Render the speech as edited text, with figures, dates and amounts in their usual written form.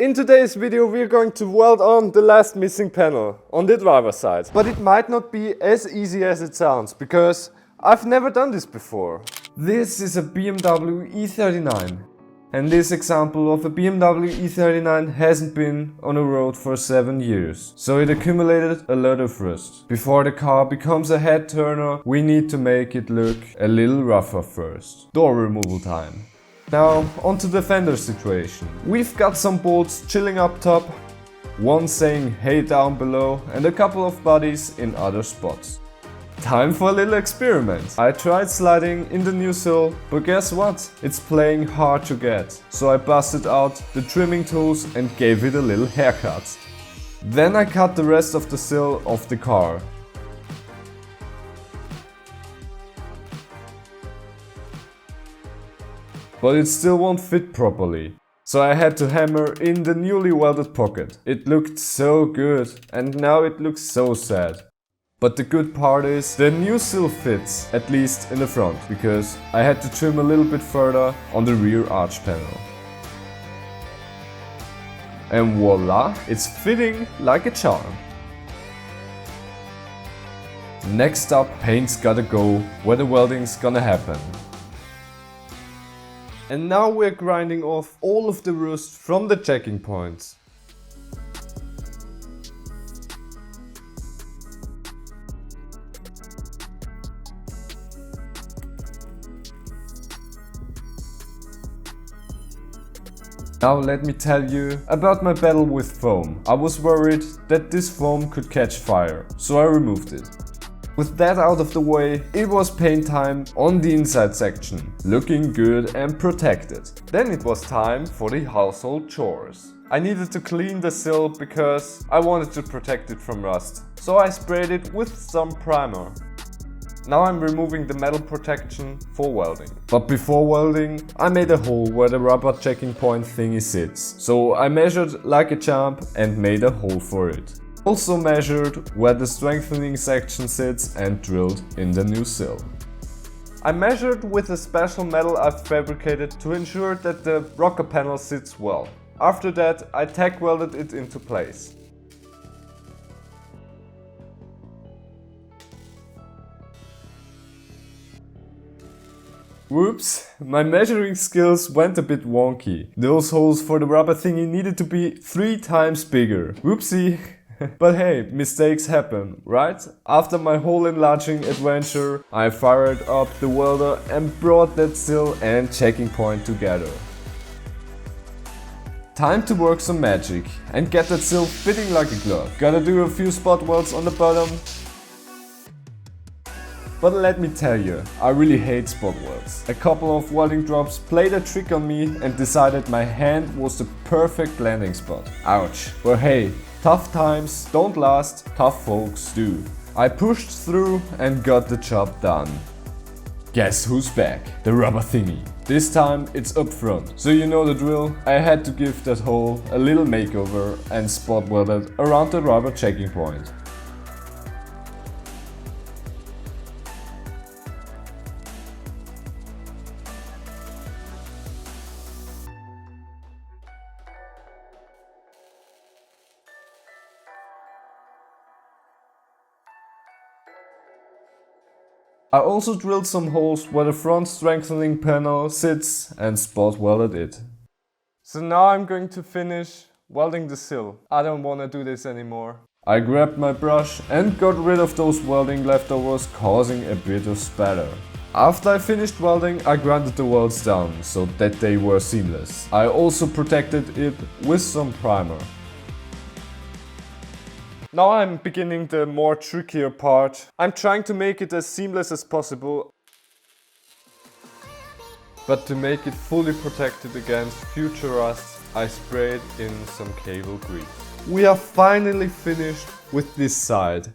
In today's video we are going to weld on the last missing panel on the driver's side. But it might not be as easy as it sounds, because I've never done this before. This is a BMW E39. And this example of a BMW E39 hasn't been on a road for 7 years. So it accumulated a lot of rust. Before the car becomes a head turner, we need to make it look a little rougher first. Door removal time. Now onto the fender situation. We've got some bolts chilling up top, one saying hey down below, and a couple of bodies in other spots. Time for a little experiment. I tried sliding in the new sill, but guess what? It's playing hard to get. So I busted out the trimming tools and gave it a little haircut. Then I cut the rest of the sill off the car. But it still won't fit properly. So I had to hammer in the newly welded pocket. It looked so good, and now it looks so sad. But the good part is the new sill fits, at least in the front, because I had to trim a little bit further on the rear arch panel. And voila, it's fitting like a charm. Next up, paint's gotta go where the welding's gonna happen. And now we're grinding off all of the rust from the checking points. Now let me tell you about my battle with foam. I was worried that this foam could catch fire, so I removed it. With that out of the way, it was paint time on the inside section, looking good and protected. Then it was time for the household chores. I needed to clean the sill because I wanted to protect it from rust, so I sprayed it with some primer. Now I'm removing the metal protection for welding. But before welding, I made a hole where the rubber checking point thingy sits. So I measured like a champ and made a hole for it. Also measured where the strengthening section sits and drilled in the new sill. I measured with a special metal I've fabricated to ensure that the rocker panel sits well. After that, I tack welded it into place. Whoops, my measuring skills went a bit wonky. Those holes for the rubber thingy needed to be 3 times bigger. Whoopsie. But hey, mistakes happen, right? After my hole enlarging adventure, I fired up the welder and brought that sill and checking point together. Time to work some magic and get that sill fitting like a glove. Gotta do a few spot welds on the bottom. But let me tell you, I really hate spot welds. A couple of welding drops played a trick on me and decided my hand was the perfect landing spot. Ouch. But hey, tough times don't last, tough folks do. I pushed through and got the job done. Guess who's back? The rubber thingy. This time it's up front, so you know the drill. I had to give that hole a little makeover and spot welded around the rubber checking point. I also drilled some holes where the front strengthening panel sits and spot welded it. So now I'm going to finish welding the sill. I don't want to do this anymore. I grabbed my brush and got rid of those welding leftovers, causing a bit of spatter. After I finished welding, I grinded the welds down so that they were seamless. I also protected it with some primer. Now I'm beginning the more trickier part. I'm trying to make it as seamless as possible, but to make it fully protected against future rust, I sprayed in some cable grease. We are finally finished with this side.